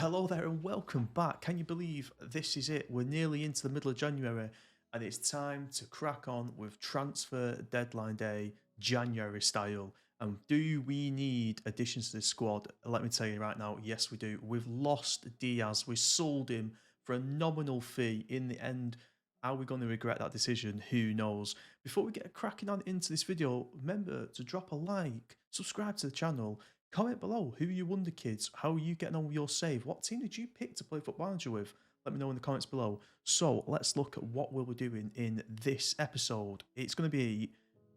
Hello there and welcome back. Can you believe this is it? We're nearly into the middle of January and it's time to crack on with transfer deadline day, January style. And do we need additions to this squad? Let me tell you right now, yes, we do. We've lost Diaz. We sold him for a nominal fee. In the end, are we going to regret that decision? Who knows? Before we get cracking on into this video, remember to drop a like, subscribe to the channel. Comment below, who are your Wonder Kids? How are you getting on with your save? What team did you pick to play Football Manager with? Let me know in the comments below. So let's look at what we'll be doing in this episode. It's going to be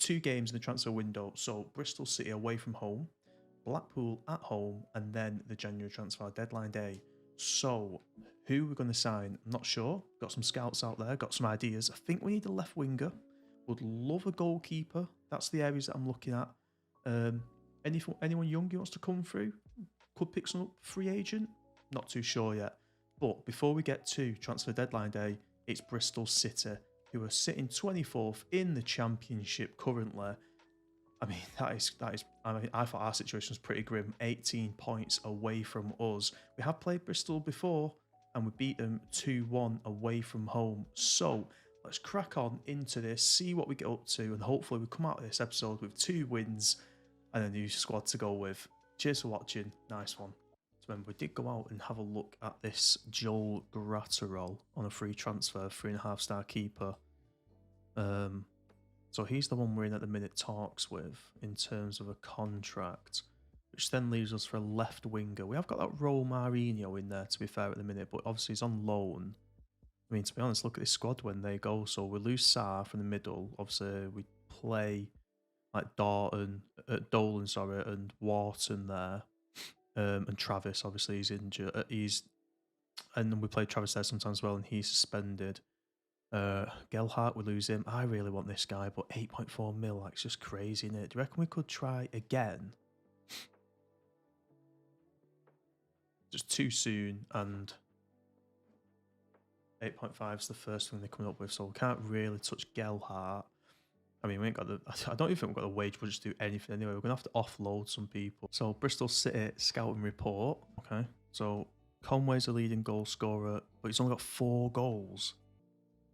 2 games in the transfer window. So Bristol City away from home, Blackpool at home, and then the January transfer deadline day. So who we're going to sign, I'm not sure. Got some scouts out there, got some ideas. I think we need a left winger. Would love a goalkeeper. That's the areas that I'm looking at. Anyone young who wants to come through? Could pick some up, free agent? Not too sure yet. But before we get to transfer deadline day, it's Bristol City, who are sitting 24th in the Championship currently. I mean, I thought our situation was pretty grim. 18 points away from us. We have played Bristol before, and we beat them 2-1 away from home. So let's crack on into this, see what we get up to, and hopefully we come out of this episode with 2 wins and a new squad to go with. Cheers for watching. Nice one. So remember, we did go out and have a look at this Joel Gratterol on a free transfer, 3.5-star keeper. So he's the one we're in at the minute talks with in terms of a contract, which then leaves us for a left winger. We have got that Romarinho in there, to be fair, at the minute, but obviously he's on loan. I mean, to be honest, look at this squad when they go. So we lose Sarr from the middle. Obviously, we play like Dolan, and Wharton there, and Travis. Obviously, he's injured. And then we play Travis there sometimes as well, and he's suspended. Gallagher, we lose him. I really want this guy, but 8.4 mil, like, it's just crazy, innit? Do you reckon we could try again? Just too soon, and 8.5 is the first thing they're coming up with, so we can't really touch Gallagher. I mean, we ain't got I don't even think we've got the wage budget to do anything anyway. We're going to have to offload some people. So, Bristol City scouting report. Okay. So, Conway's a leading goal scorer, but he's only got 4 goals.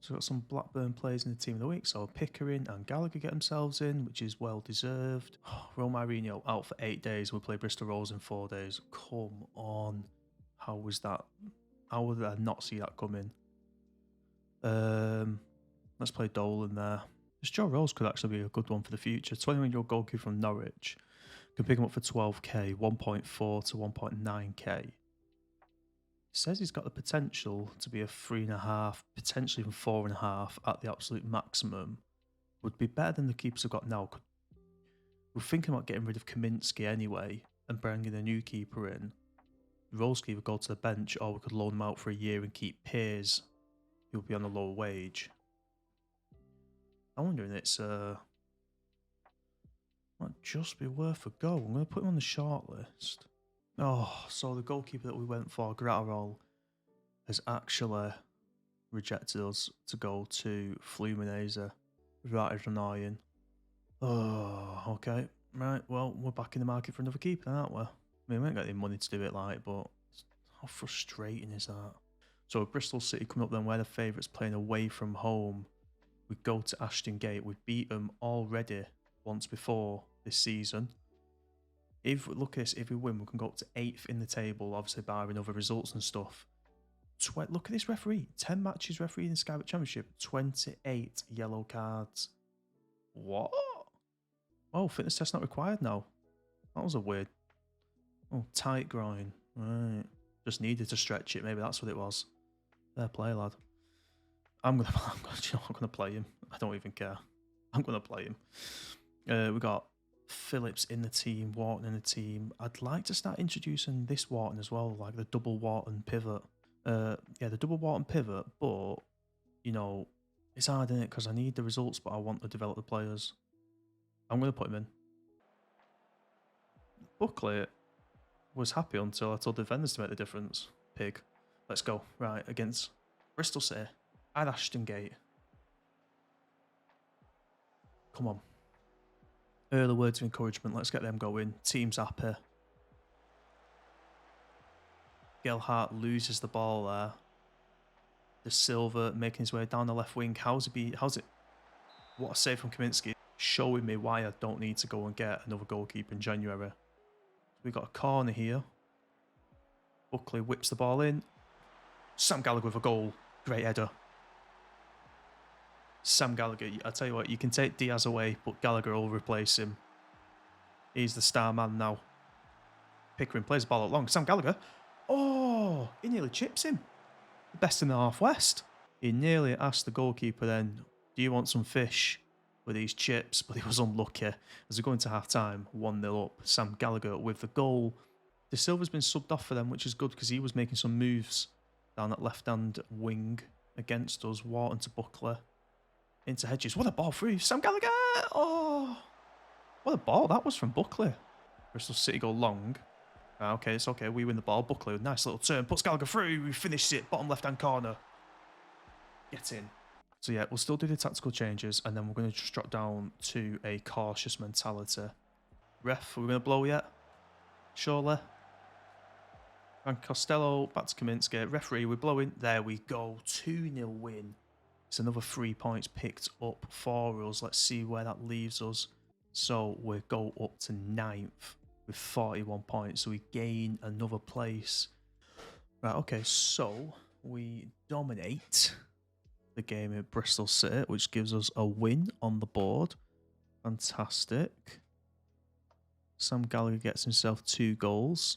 So, we've got some Blackburn players in the team of the week. So, Pickering and Gallagher get themselves in, which is well deserved. Romarinho out for 8 days. We'll play Bristol Rovers in 4 days. Come on. How was that? How would I not see that coming? Let's play Dolan there. This Joe Rose could actually be a good one for the future. 21-year-old goalkeeper from Norwich. Can pick him up for 12k, 1.4 to 1.9k. Says he's got the potential to be a 3.5, potentially even 4.5 at the absolute maximum. Would be better than the keepers we've got now. We're thinking about getting rid of Kaminsky anyway and bringing a new keeper in. Rose would go to the bench, or we could loan him out for a year and keep Piers, who will be on a lower wage. I'm wondering might just be worth a go. I'm going to put him on the short list. Oh, so the goalkeeper that we went for, Gratterol, has actually rejected us to go to Fluminense. That is annoying. Oh, okay. Right, well, we're back in the market for another keeper, aren't we? I mean, we ain't got any money to do it, like, but how frustrating is that? So Bristol City coming up then, where the favourites playing away from home. We go to Ashton Gate. We've beat them already once before this season. If look at this, if we win, we can go up to 8th in the table, obviously barring other results and stuff. Look at this referee. 10 matches referee in the Sky Bet Championship. 28 yellow cards. What? Oh, fitness test not required now. That was a weird. Oh, tight groin. Right. Just needed to stretch it. Maybe that's what it was. Fair play, lad. I'm gonna play him. I don't even care. I'm gonna play him. We got Phillips in the team, Wharton in the team. I'd like to start introducing this Wharton as well, like the double Wharton pivot. Yeah, the double Wharton pivot, but you know, it's hard, isn't it? Because I need the results, but I want to develop the players. I'm gonna put him in. Buckley was happy until I told the defenders to make the difference. Pig. Let's go. Right, against Bristol City at Ashton Gate. Come on. Early words of encouragement. Let's get them going. Team's happy. Gallagher loses the ball there. De Silva making his way down the left wing. How's it? What a save from Kaminsky. Showing me why I don't need to go and get another goalkeeper in January. We've got a corner here. Buckley whips the ball in. Sam Gallagher with a goal. Great header. Sam Gallagher, I tell you what, you can take Diaz away, but Gallagher will replace him. He's the star man now. Pickering plays the ball out long. Sam Gallagher. Oh, he nearly chips him. The best in the Northwest. He nearly asked the goalkeeper then, do you want some fish with these chips? But he was unlucky. As we go into half-time, 1-0 up. Sam Gallagher with the goal. De Silva's been subbed off for them, which is good because he was making some moves down that left-hand wing against us. Wharton to Buckley. Into Hedges. What a ball through. Sam Gallagher. Oh, what a ball that was from Buckley. Bristol City go long. Okay, it's okay. We win the ball. Buckley, nice little turn. Puts Gallagher through. We finish it. Bottom left-hand corner. Get in. So yeah, we'll still do the tactical changes, and then we're going to just drop down to a cautious mentality. Ref, are we going to blow yet? Surely. Frank Costello, back to Kaminsky. Referee, we're blowing. There we go. 2-0 win. It's another 3 points picked up for us. Let's see where that leaves us. So we go up to 9th with 41 points. So we gain another place. Right, okay, so we dominate the game at Bristol City, which gives us a win on the board. Fantastic. Sam Gallagher gets himself 2 goals.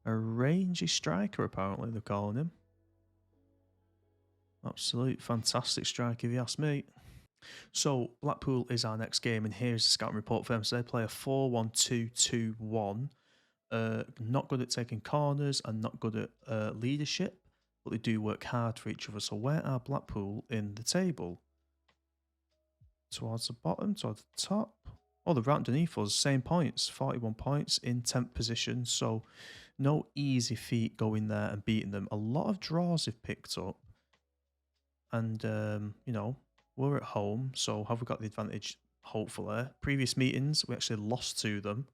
A rangy striker, apparently, they're calling him. Absolute fantastic strike, if you ask me. So, Blackpool is our next game, and here's the scouting report for them. So, they play a 4-1-2-2-1. Not good at taking corners and not good at leadership, but they do work hard for each other. So, where are Blackpool in the table? Towards the bottom, towards the top. Oh, they're right underneath us. Same points, 41 points in 10th position. So, no easy feat going there and beating them. A lot of draws they've picked up. And, you know, we're at home, so have we got the advantage? Hopefully. Previous meetings, we actually lost to them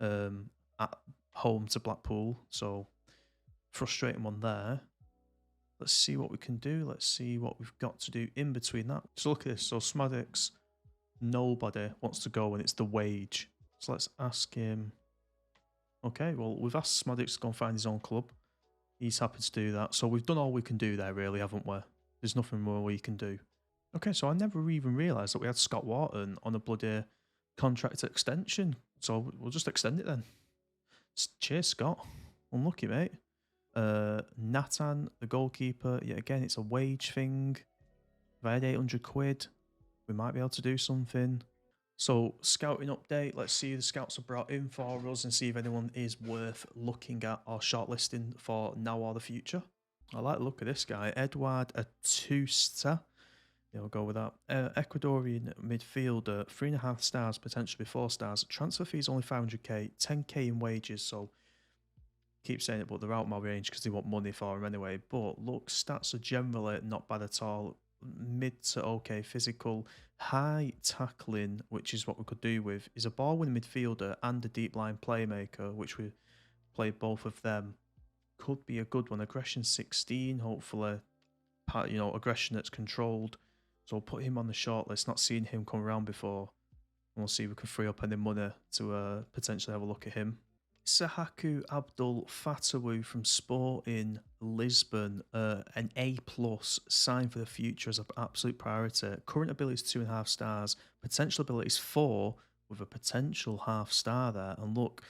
at home to Blackpool, so frustrating one there. Let's see what we can do. Let's see what we've got to do in between that. So look at this. So Smadix, nobody wants to go, and it's the wage. So let's ask him. Okay, well, we've asked Smadix to go and find his own club. He's happy to do that. So we've done all we can do there, really, haven't we? There's nothing more we can do. Okay, so I never even realised that we had Scott Wharton on a bloody contract extension. So we'll just extend it then. Cheers, Scott. Unlucky, mate. Nathan, the goalkeeper. Yeah, again, it's a wage thing. If I had 800 quid, we might be able to do something. So, scouting update. Let's see who the scouts are brought in for us and see if anyone is worth looking at or shortlisting for now or the future. I like the look of this guy, Eduard Atusta. Yeah, we'll go with that. Ecuadorian midfielder, 3.5 stars, potentially 4 stars. Transfer fees only 500k, 10k in wages. So, keep saying it, but they're out of my range because they want money for him anyway. But look, stats are generally not bad at all. Mid to okay physical, high tackling, which is what we could do with. Is a ball-winning midfielder and a deep line playmaker, which we play both of them. Could be a good one. Aggression 16, hopefully, you know, aggression that's controlled. So we'll put him on the shortlist. Not seen him come around before. And we'll see if we can free up any money to potentially have a look at him. Sahaku Abdul Fatawu from Sporting Lisbon, an A+, sign for the future as an absolute priority. Current ability is 2.5 stars, potential ability is 4, with a potential half star there. And look,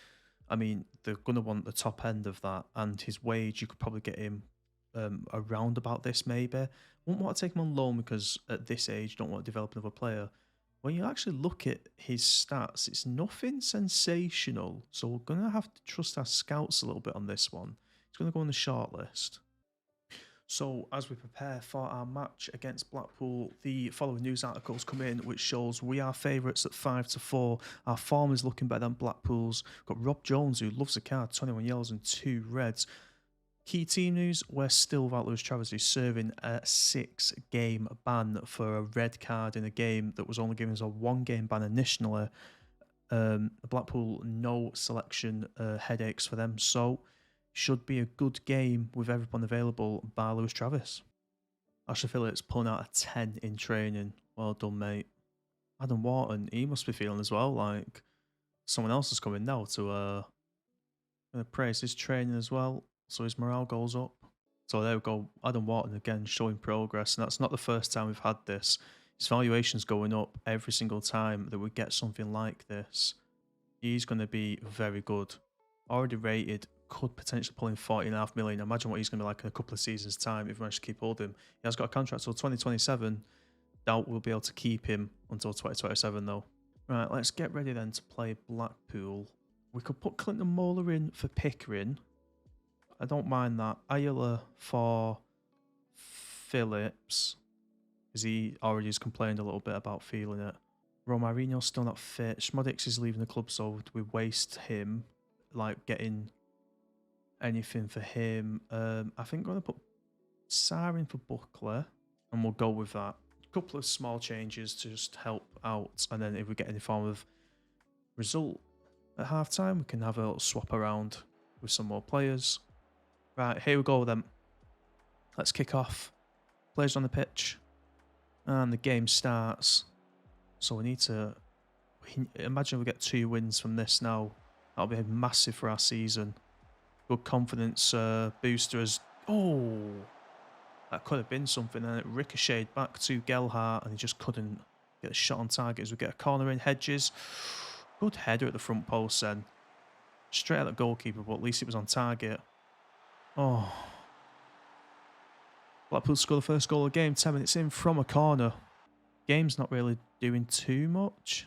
I mean, they're going to want the top end of that, and his wage, you could probably get him around about this maybe. Wouldn't want to take him on loan because at this age, you don't want to develop another player. When you actually look at his stats, it's nothing sensational. So we're going to have to trust our scouts a little bit on this one. He's going to go on the shortlist. So as we prepare for our match against Blackpool, the following news articles come in, which shows we are favourites at 5-4. Our form is looking better than Blackpool's. We've got Rob Jones, who loves the card, 21 yellows and 2 reds. Key team news, we're still without Lewis Travers, who's serving a 6-game ban for a red card in a game that was only given as a 1-game ban initially. Blackpool, no selection headaches for them. So Should be a good game with everyone available by Lewis Travis. Ashley Phillips pulling out a 10 in training. Well done, mate. Adam Wharton, he must be feeling as well like someone else is coming now to praise his training as well. So his morale goes up. So there we go. Adam Wharton again showing progress. And that's not the first time we've had this. His valuation's going up every single time that we get something like this. He's going to be very good. Already rated, could potentially pull in 40.5 million. Imagine what he's going to be like in a couple of seasons' time if we manage to keep hold of him. He has got a contract till 2027. Doubt we'll be able to keep him until 2027 though. Right, let's get ready then to play Blackpool. We could put Clinton Moeller in for Pickering. I don't mind that. Ayala for Phillips. Because he already has complained a little bit about feeling it. Romarino's still not fit. Schmodix is leaving the club, so we waste him. Like getting anything for him. I think we're going to put Sarr in for Buckler. And we'll go with that. A couple of small changes to just help out. And then if we get any form of result at half time, we can have a little swap around with some more players. Right, here we go then. Let's kick off. Players on the pitch. And the game starts. So we need to... Imagine we get 2 wins from this now. That'll be massive for our season. Good confidence booster as... Oh! That could have been something. And it ricocheted back to Gallagher. And he just couldn't get a shot on target as we get a corner in. Hedges. Good header at the front post then. Straight at the goalkeeper, but at least it was on target. Oh. Blackpool score the first goal of the game 10 minutes in from a corner. Game's not really doing too much.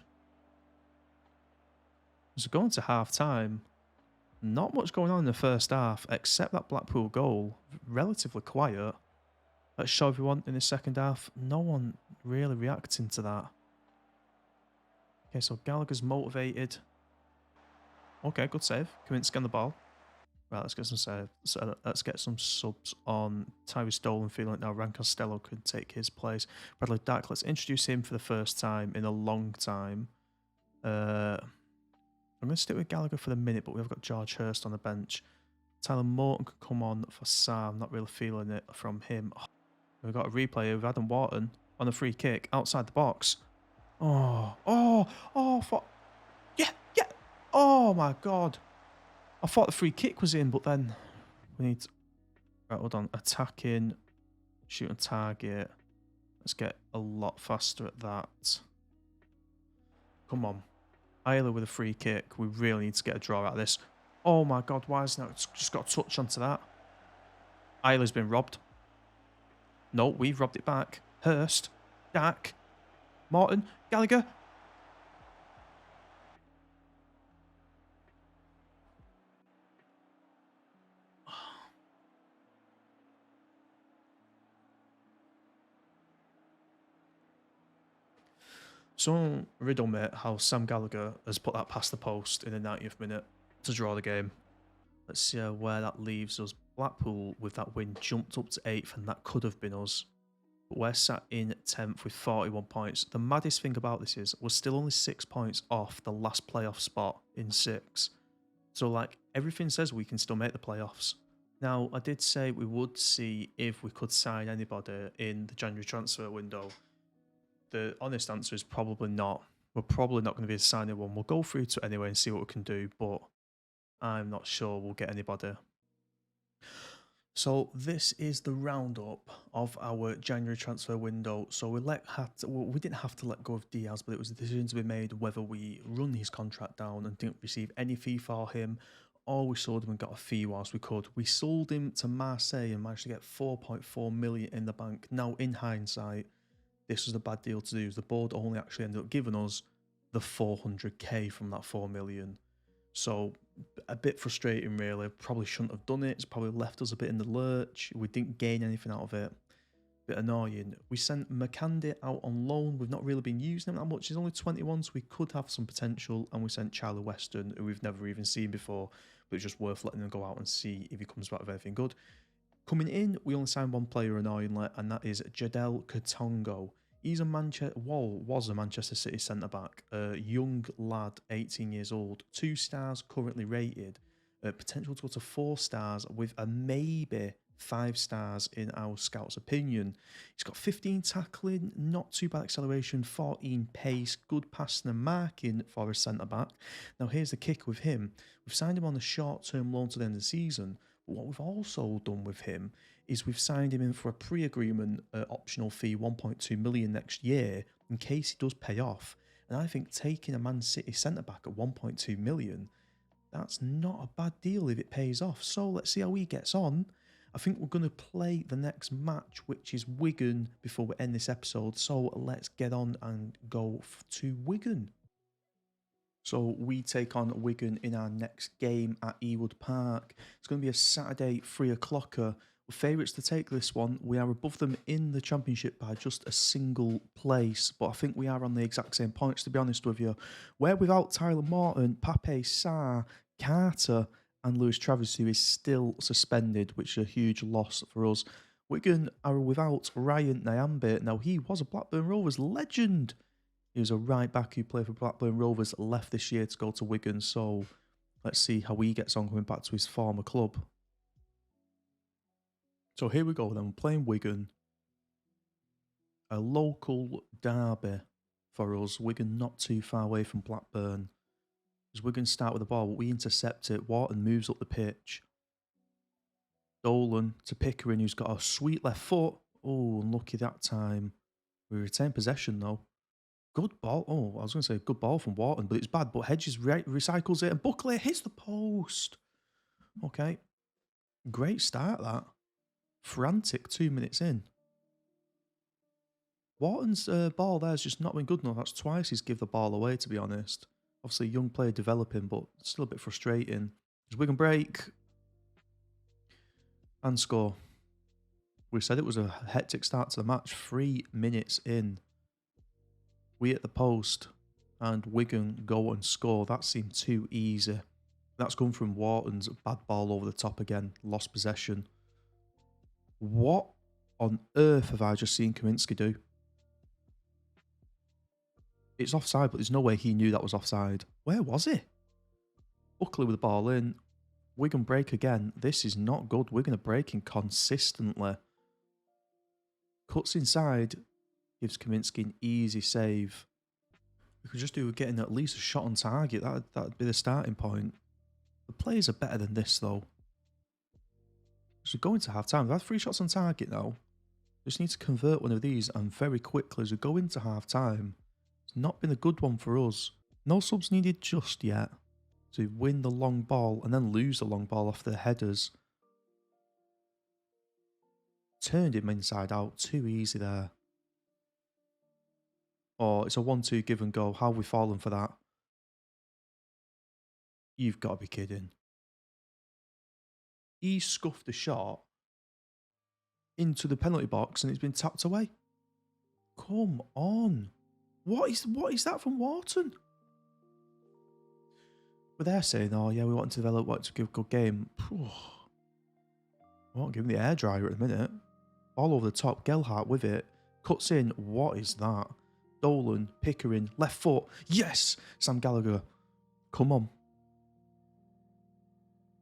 As we're going to half time, not much going on in the first half except that Blackpool goal. Relatively quiet. Let's show everyone in the second half. No one really reacting to that. Okay, so Gallagher's motivated. Okay, good save. Kaminski on the ball. Right, let's get some saves. So let's get some subs on. Tyrese Dolan feeling like now Ran Costello could take his place. Bradley Dack, let's introduce him for the first time in a long time. I'm going to stick with Gallagher for the minute, but we've got George Hurst on the bench. Tyler Morton could come on for Sam. Not really feeling it from him. Oh, we've got a replay of Adam Wharton on a free kick outside the box. Yeah. Oh my God. I thought the free kick was in, but then we need to... Right, hold on. Attacking, shooting target. Let's get a lot faster at that. Come on. Ayala with a free kick. We really need to get a draw out of this. Oh my God, why is that? Just got a touch onto that. Ayala's been robbed. No, we've robbed it back. Hurst. Dack. Morton. Gallagher. Someone riddle me how Sam Gallagher has put that past the post in the 90th minute to draw the game. Let's see where that leaves us. Blackpool, with that win, jumped up to 8th, and that could have been us. But we're sat in 10th with 41 points. The maddest thing about this is we're still only 6 points off the last playoff spot in 6. So, like, everything says we can still make the playoffs. Now, I did say we would see if we could sign anybody in the January transfer window. The honest answer is probably not. We're probably not going to be signing one. We'll go through to it anyway and see what we can do, but I'm not sure we'll get anybody. So this is the roundup of our January transfer window. So we didn't have to let go of Diaz, but it was a decision to be made whether we run his contract down and didn't receive any fee for him, or we sold him and got a fee whilst we could. We sold him to Marseille and managed to get 4.4 million in the bank. Now, in hindsight, this was a bad deal to do. The board only actually ended up giving us the 400k from that 4 million. So a bit frustrating, really. Probably shouldn't have done it. It's probably left us a bit in the lurch. We didn't gain anything out of it. Bit annoying. We sent McCandy out on loan. We've not really been using him that much. He's only 21, so we could have some potential. And we sent Charlie Weston, who we've never even seen before, but it's just worth letting him go out and see if he comes back with anything good. Coming in, we only signed one player annoyingly, and that is Jadel Katongo. He's was a Manchester City centre-back, a young lad, 18 years old, 2 stars currently rated, potential to go to 4 stars with a maybe 5 stars in our scouts' opinion. He's got 15 tackling, not too bad acceleration, 14 pace, good passing and marking for a centre back. Now, here's the kick with him. We've signed him on a short-term loan to the end of the season, but what we've also done with him is we've signed him in for a pre-agreement optional fee, 1.2 million next year, in case he does pay off. And I think taking a Man City centre-back at 1.2 million, that's not a bad deal if it pays off. So let's see how he gets on. I think we're going to play the next match, which is Wigan, before we end this episode. So let's get on and go to Wigan. So we take on Wigan in our next game at Ewood Park. It's going to be a Saturday 3:00. We're favourites to take this one. We are above them in the Championship by just a single place, but I think we are on the exact same points, to be honest with you. We're without Tyler Morton, Pape Sarr, Carter, and Lewis Travis, who is still suspended, which is a huge loss for us. Wigan are without Ryan Nyambe. Now, he was a Blackburn Rovers legend. He was a right back who played for Blackburn Rovers, left this year to go to Wigan. So let's see how he gets on coming back to his former club. So here we go then, we're playing Wigan. A local derby for us. Wigan not too far away from Blackburn. As Wigan start with the ball, we intercept it. Wharton moves up the pitch. Dolan to Pickering, who's got a sweet left foot. Oh, unlucky that time. We retain possession though. Good ball. Oh, I was going to say good ball from Wharton, but it's bad. But Hedges recycles it and Buckley hits the post. Okay. Great start, that. Frantic 2 minutes in. Wharton's ball there has just not been good enough. That's twice he's give the ball away, to be honest. Obviously, young player developing, but still a bit frustrating. As Wigan break and score. We said it was a hectic start to the match. 3 minutes in. We hit the post and Wigan go and score. That seemed too easy. That's come from Wharton's bad ball over the top again. Lost possession. What on earth have I just seen Kaminsky do? It's offside, but there's no way he knew that was offside. Where was he? Buckley with the ball in. Wigan break again. This is not good. Wigan are breaking consistently. Cuts inside. Gives Kaminsky an easy save. We could just do with getting at least a shot on target. That'd be the starting point. The players are better than this, though. So going to half time. We've had 3 shots on target now. Just need to convert one of these and very quickly as we go into half time. It's not been a good one for us. No subs needed just yet to win the long ball and then lose the long ball off the headers. Turned him inside out. Too easy there. Oh, it's a 1-2 give and go. How have we fallen for that? You've got to be kidding. He scuffed a shot into the penalty box and it's been tapped away. Come on. What is that from Wharton? But they're saying, oh yeah, we want to develop, want to give a good game. I won't give him the air dryer at the minute. All over the top. Gallagher with it. Cuts in. What is that? Dolan, Pickering, left foot. Yes! Sam Gallagher. Come on.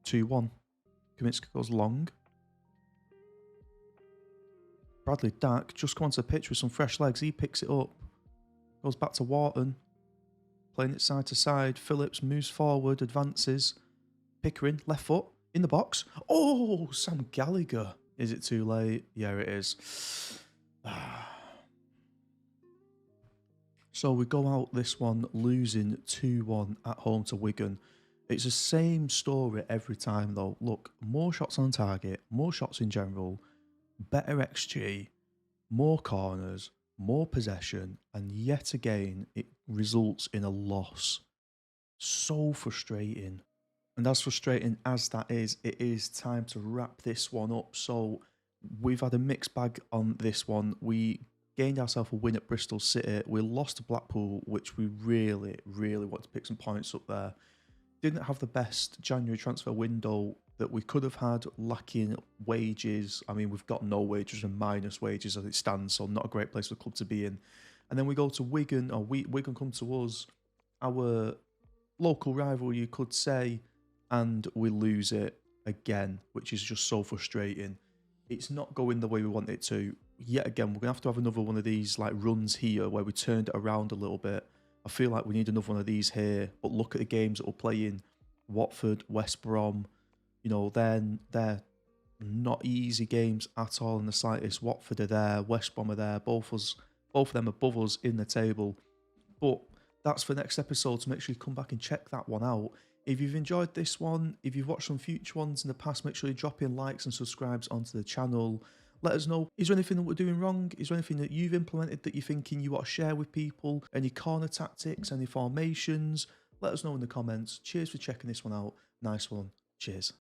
2-1. Kaminsky goes long. Bradley Dack just come onto the pitch with some fresh legs. He picks it up. Goes back to Wharton. Playing it side to side. Phillips moves forward, advances. Pickering, left foot, in the box. Oh, Sam Gallagher. Is it too late? Yeah, it is. So we go out this one losing 2-1 at home to Wigan. It's the same story every time though. Look, more shots on target, more shots in general, better XG, more corners, more possession, and yet again it results in a loss. So frustrating. And as frustrating as that is, it is time to wrap this one up. So we've had a mixed bag on this one. We gained ourselves a win at Bristol City. We lost to Blackpool, which we really, really want to pick some points up there. Didn't have the best January transfer window that we could have had, lacking wages. I mean, we've got no wages and minus wages as it stands, so not a great place for the club to be in. And then we go to Wigan, or Wigan come to us, our local rival, you could say, and we lose it again, which is just so frustrating. It's not going the way we want it to. Yet again, we're going to have another one of these like runs here where we turned it around a little bit. I feel like we need another one of these here. But look at the games that we're playing. Watford, West Brom, you know, they're not easy games at all in the slightest. Watford are there, West Brom are there, both of them above us in the table. But that's for next episode, so make sure you come back and check that one out. If you've enjoyed this one, if you've watched some future ones in the past, make sure you drop in likes and subscribes onto the channel. Let us know, is there anything that we're doing wrong? Is there anything that you've implemented that you're thinking you want to share with people? Any corner tactics, any formations? Let us know in the comments. Cheers for checking this one out. Nice one. Cheers.